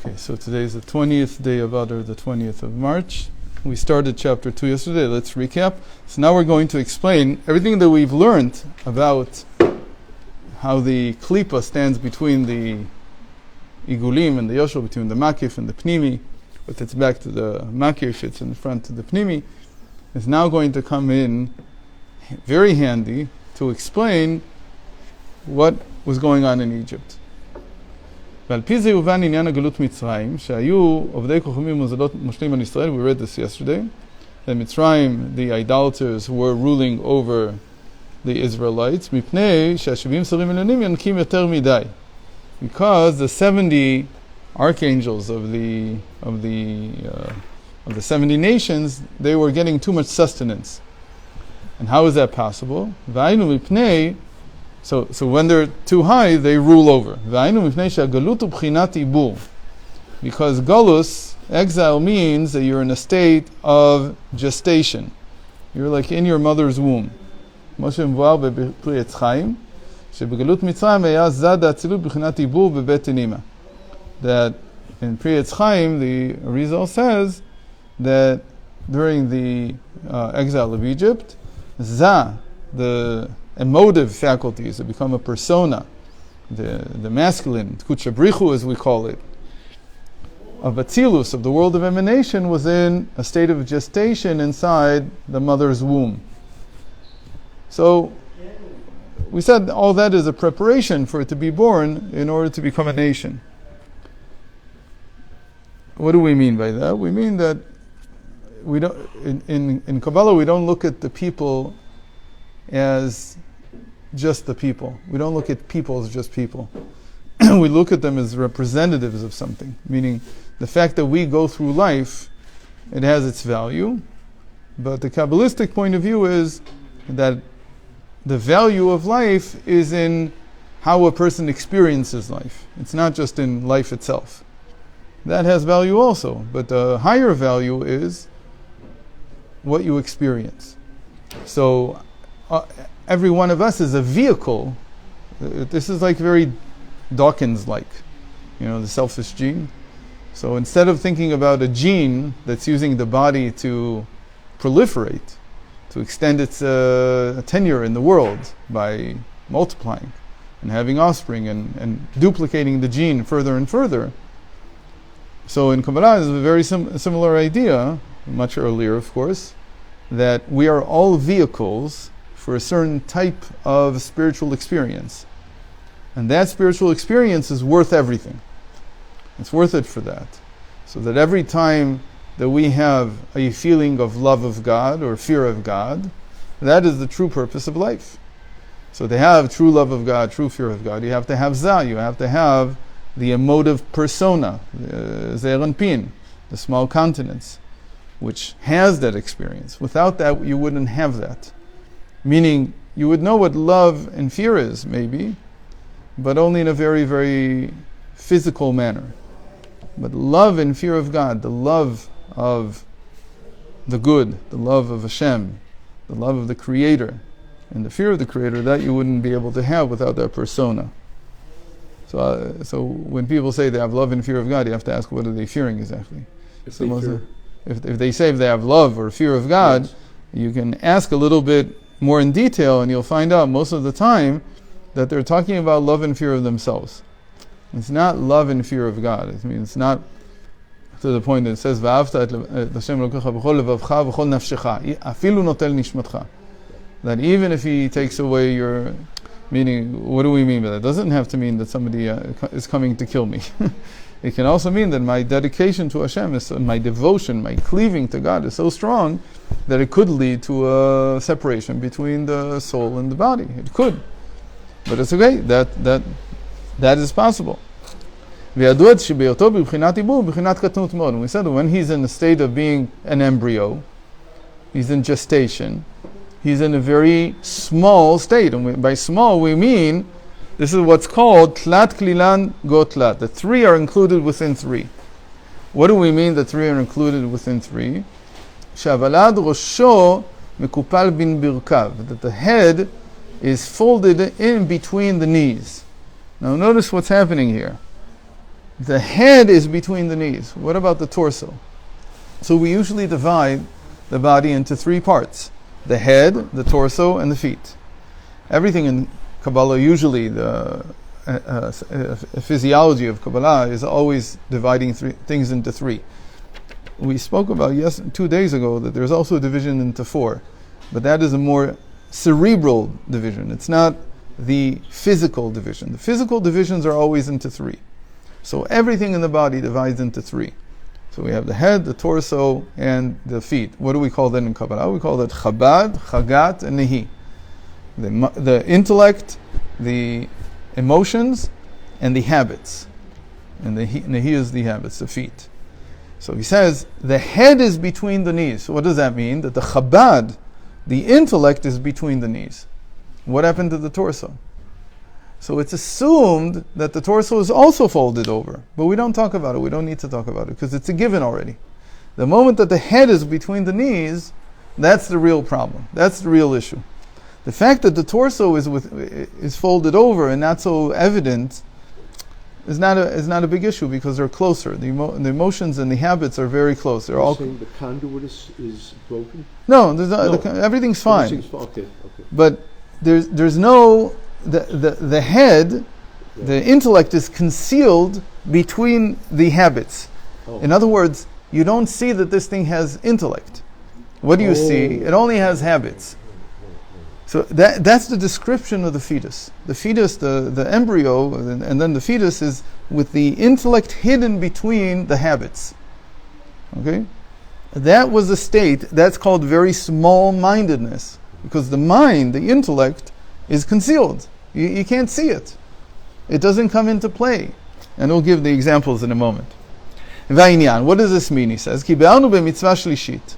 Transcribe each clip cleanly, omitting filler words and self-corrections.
Okay, so today is the 20th day of Adar, the 20th of March. We started chapter 2 yesterday. Let's recap. So now we're going to explain everything that we've learned about how the klipa stands between the igulim and the yoshel, between the makif and the pnimi. But it's back to the makif, it's in front to the pnimi. Is now going to come in very handy to explain what was going on in Egypt. ועל פי זה יובן עניין הגלות מצרים, שהיו עובדי כוכבים ומזלות מושלים על ישראל, we read this yesterday, that Mitzrayim, the idolaters, were ruling over the Israelites, מפני שה70 שרים עליונים ינקים יותר מדי. Because the 70 archangels of the 70 nations, they were getting too much sustenance. And how is that possible? והיינו מפני So when they're too high, they rule over. Because galus, exile, means that you're in a state of gestation. You're like in your mother's womb. That in Pri Etz Chaim, the Arizal says that during the exile of Egypt, the emotive faculties that become a persona, the masculine, kuchabrichu as we call it, of Atzilus, of the world of emanation, was in a state of gestation inside the mother's womb. So we said all that is a preparation for it to be born in order to become a nation. What do we mean by that? We mean that we don't in Kabbalah we don't look at the people as just the people. We don't look at people as just people. We look at them as representatives of something, meaning the fact that we go through life, it has its value, but the Kabbalistic point of view is that the value of life is in how a person experiences life. It's not just in life itself. That has value also, but the higher value is what you experience. So every one of us is a vehicle. This is like very Dawkins-like, the selfish gene. So instead of thinking about a gene that's using the body to proliferate, to extend its tenure in the world by multiplying and having offspring and duplicating the gene further and further. So in Kabbalah, there's a very similar idea, much earlier of course, that we are all vehicles for a certain type of spiritual experience. And that spiritual experience is worth everything. It's worth it for that. So that every time that we have a feeling of love of God or fear of God, that is the true purpose of life. So to have true love of God, true fear of God, you have to have Zah, you have to have the emotive persona, Zeir Anpin, the small continents, which has that experience. Without that, you wouldn't have that. Meaning, you would know what love and fear is, maybe, but only in a very, very physical manner. But love and fear of God, the love of the good, the love of Hashem, the love of the Creator, and the fear of the Creator, that you wouldn't be able to have without that persona. So when people say they have love and fear of God, you have to ask, what are they fearing exactly? If they say they have love or fear of God, yes, you can ask a little bit more in detail, and you'll find out most of the time that they're talking about love and fear of themselves. It's not love and fear of God. I mean, it's not to the point that it says, "V'ahavta et Hashem Elokecha b'chol levavcha v'chol nafshecha, afilu notel nishmatcha." That even if He takes away your, meaning, what do we mean by that? It doesn't have to mean that somebody is coming to kill me. It can also mean that my dedication to Hashem, my devotion, my cleaving to God is so strong that it could lead to a separation between the soul and the body. It could. But it's okay. That is possible. And we said that when he's in a state of being an embryo, he's in gestation, he's in a very small state. And by small we mean, this is what's called tlat klilan go tlat. The three are included within three. What do we mean the three are included within three? Shavalad rosho mekupal bin birkav. That the head is folded in between the knees. Now notice what's happening here. the head is between the knees. What about the torso? So we usually divide the body into three parts: the head, the torso, and the feet. Everything in Kabbalah, usually the physiology of Kabbalah is always dividing things into three. We spoke about 2 days ago that there's also a division into four, but that is a more cerebral division. It's not the physical division. The physical divisions are always into three. So everything in the body divides into three. So we have the head, the torso, and the feet. What do we call that in Kabbalah? We call that Chabad, Chagat, and Nehi. The intellect, the emotions, and the habits. And the Nehi is the habits, the feet. So he says, the head is between the knees. So what does that mean? That the Chabad, the intellect, is between the knees. What happened to the torso? So it's assumed that the torso is also folded over. But we don't talk about it. We don't need to talk about it because it's a given already. The moment that the head is between the knees, that's the real problem. That's the real issue. The fact that the torso is folded over and not so evident is not a big issue because they're closer. The emotions and the habits are very close. They're all saying the conduit is broken? No, everything's fine. Okay. But there's no the head, the intellect is concealed between the habits. Oh. In other words, you don't see that this thing has intellect. What do you see? It only has habits. So that's the description of the fetus. The fetus, the embryo, and then the fetus is with the intellect hidden between the habits. Okay? That was a state, that's called very small-mindedness. Because the mind, the intellect, is concealed. You can't see it. It doesn't come into play. And we'll give the examples in a moment. Va'inyan, what does this mean? He says, Ki be'anu b'mitzvah shlishit.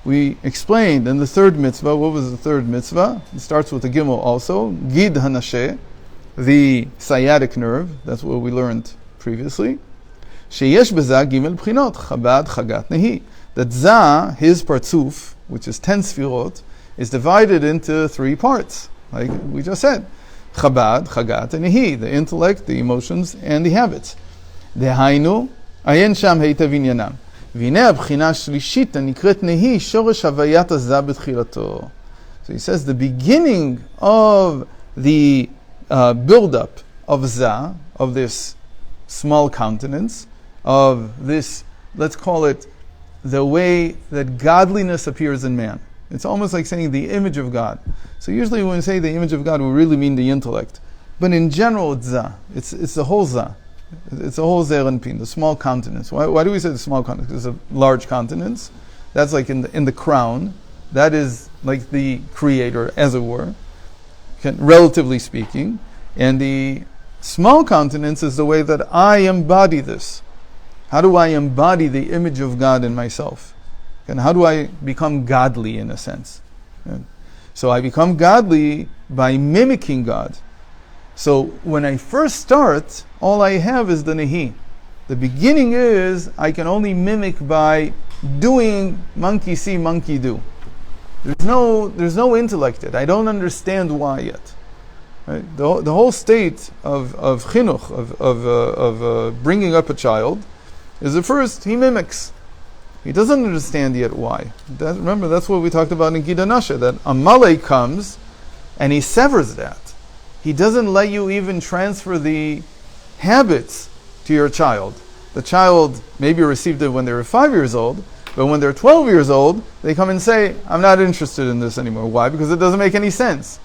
We explained in the third mitzvah. What was the third mitzvah? It starts with the gimel also. Gid hanasheh, the sciatic nerve. That's what we learned previously. Sheyesh b'za gimel b'chinot, chabad, chagat, nehi. That za, his partzuf, which is 10 sfirot, is divided into three parts, like we just said. Chabad, chagat, and nehi. The intellect, the emotions, and the habits. Dehainu, ayen sham heitav inyanam. So he says the beginning of the build-up of za, of this small countenance, of this, let's call it, the way that godliness appears in man. It's almost like saying the image of God. So usually when we say the image of God, we really mean the intellect. But in general, it's za. It's the whole za. It's a whole Zeir Anpin, the small countenance. Why do we say the small countenance? Because it's a large countenance. That's like in the crown. That is like the creator, as it were, relatively speaking. And the small countenance is the way that I embody this. How do I embody the image of God in myself? And how do I become godly in a sense? So I become godly by mimicking God. So when I first start, all I have is the nehi. The beginning is I can only mimic by doing monkey see, monkey do. There's no intellect yet. I don't understand why yet. Right? The whole state of chinuch, of bringing up a child, is at first he mimics. He doesn't understand yet why. Remember, that's what we talked about in Gid Hanasheh, that Amalek comes and he severs that. He doesn't let you even transfer the habits to your child. The child maybe received it when they were 5 years old, but when they're 12 years old, they come and say, I'm not interested in this anymore. Why? Because it doesn't make any sense.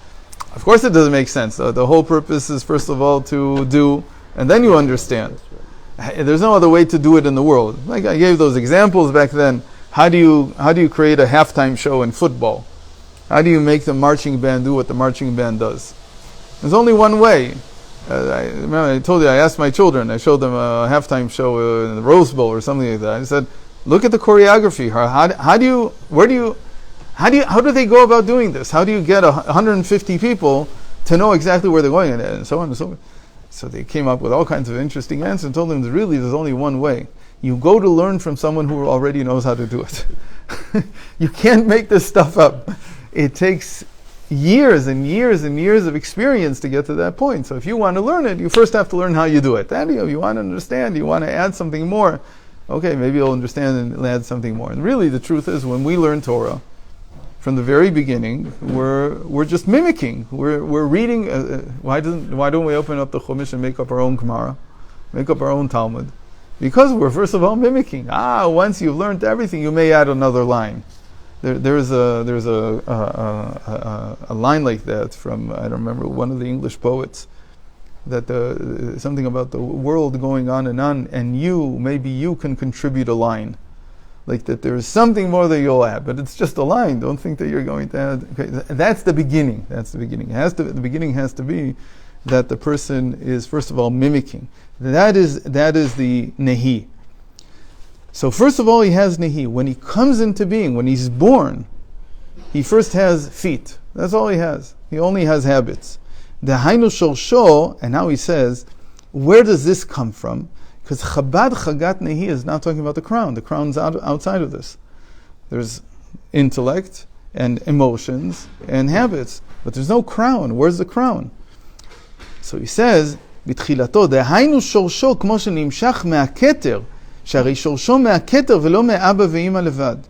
Of course it doesn't make sense. The whole purpose is, first of all, to do, and then you understand. There's no other way to do it in the world. Like I gave those examples back then. How do you create a halftime show in football? How do you make the marching band do what the marching band does? There's only one way. I remember I told you, I asked my children, I showed them a halftime show in the Rose Bowl or something like that. I said, look at the choreography. How do they go about doing this? How do you get 150 people to know exactly where they're going and so on and so on? So they came up with all kinds of interesting answers and told them there's only one way. You go to learn from someone who already knows how to do it. You can't make this stuff up. It takes years and years and years of experience to get to that point. So if you want to learn it, you first have to learn how you do it. Then you want to understand, you want to add something more. Okay, maybe you'll understand and add something more. And really the truth is, when we learn Torah, from the very beginning, we're just mimicking. We're reading. Why don't we open up the Chumash and make up our own Gemara, make up our own Talmud? Because we're first of all mimicking. Once you've learned everything, you may add another line. There's a line like that from, I don't remember, one of the English poets, that something about the world going on, and maybe you can contribute a line. Like that there's something more that you'll add, but it's just a line. Don't think that you're going to add. Okay, that's the beginning. That's the beginning. The beginning has to be that the person is first of all mimicking. That is the nehi. So first of all, he has nehi. When he comes into being, when he's born, he first has feet. That's all he has. He only has habits. The hainu shorsho, and now he says, where does this come from? Because Chabad Chagat Nehi is not talking about the crown. The crown's outside of this. There's intellect and emotions and habits, but there's no crown. Where's the crown? So he says, "B'tchilato dehainu shorsho kmo shenimshach me'aketer, shari shorsho me'aketer velo me'aba ve'ima levad."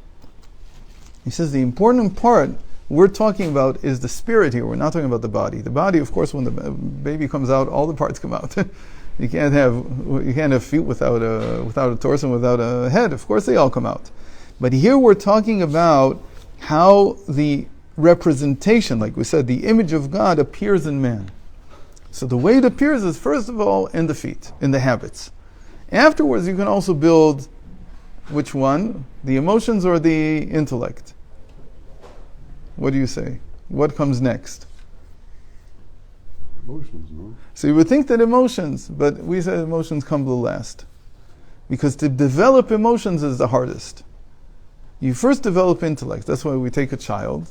He says the important part we're talking about is the spirit here. We're not talking about the body. The body, of course, when the baby comes out, all the parts come out. You can't have feet without a torso and without a head. Of course, they all come out. But here we're talking about how the representation, like we said, the image of God appears in man. So the way it appears is first of all in the feet, in the habits. Afterwards, you can also build which one, the emotions or the intellect. What do you say? What comes next? Emotions, no? So you would think that emotions, but we say emotions come to the last. Because to develop emotions is the hardest. You first develop intellect. That's why we take a child,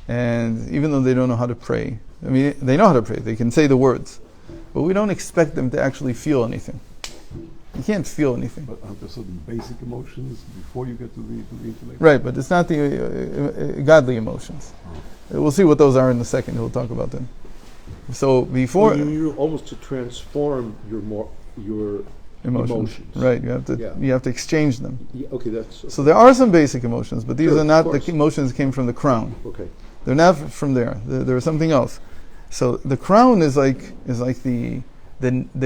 and even though they don't know how to pray, I mean, they know how to pray, they can say the words, but we don't expect them to actually feel anything. You can't feel anything. But aren't there certain basic emotions before you get to the intellect? Right, but it's not the godly emotions. We'll see what those are in a second. We'll talk about them. So before You almost to transform your emotions. Right? You have to exchange them. Yeah, okay, that's okay. So there are some basic emotions, but these Sure, are not of the course. emotions that came from the crown. Okay. They're not from there. They're something else. So the crown is like the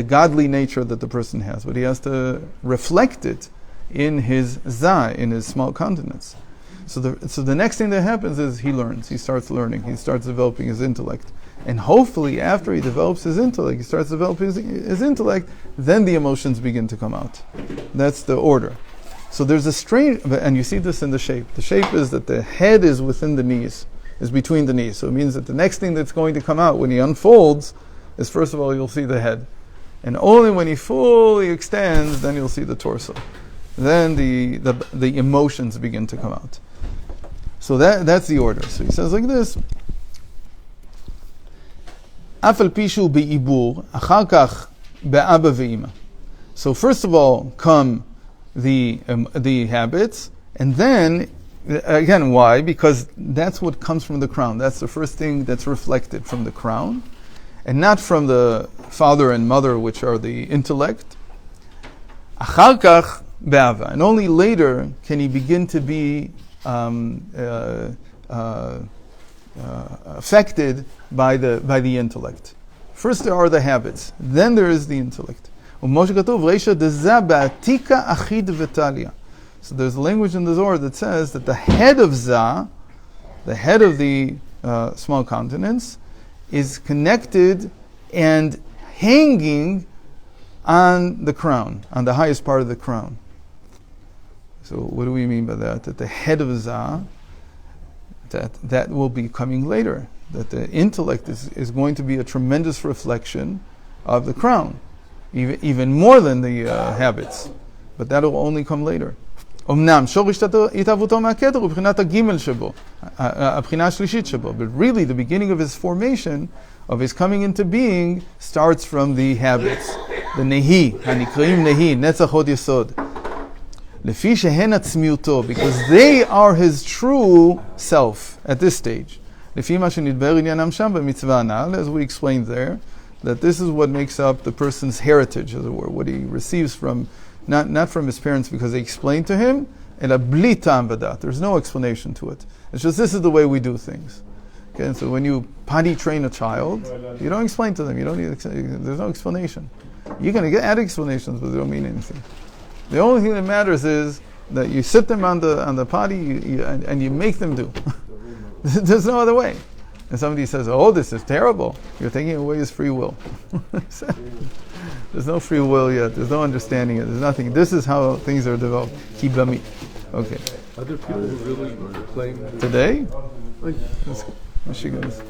godly nature that the person has, but he has to reflect it in his za, in his small continents. So the next thing that happens is he learns. He starts learning. He starts developing his intellect. And hopefully, after he develops his intellect, he starts developing his intellect, then the emotions begin to come out. That's the order. So there's a strange, and you see this in the shape. The shape is that the head is within the knees, is between the knees. So it means that the next thing that's going to come out when he unfolds is, first of all, you'll see the head. And only when he fully extends, then you'll see the torso. Then the emotions begin to come out. So that's the order. So he says like this. So first of all come the habits, and then again, why? Because that's what comes from the crown. That's the first thing that's reflected from the crown, and not from the father and mother, which are the intellect. And only later can he begin to be affected by the intellect. First there are the habits, then there is the intellect. So there's a language in the Zohar that says that the head of Za, the head of the small continents, is connected and hanging on the crown, on the highest part of the crown. So what do we mean by that? That the head of Za, that will be coming later. That the intellect is going to be a tremendous reflection of the crown, even more than the habits. But that will only come later. But really, the beginning of his formation, of his coming into being, starts from the habits. The nehi, hanikreim nehi, netzach hod yesod. Because they are his true self at this stage. לפי מה שנדבר עניינם שם במצווה הנ"ל, as we explained there, that this is what makes up the person's heritage, as it were, what he receives from, not from his parents because they explained to him, אלא בלי טעם ודת. There's no explanation to it. It's just this is the way we do things. Okay, and so when you potty train a child, you don't explain to them. You don't need. There's no explanation. You're going to add explanations, but they don't mean anything. The only thing that matters is that you sit them on the potty and you make them do. There's no other way. And somebody says, "Oh, this is terrible. You're taking away his free will." There's no free will yet. There's no understanding it. There's nothing. This is how things are developed. Kibami. Okay. Are there people who really claim Today? Michigan is.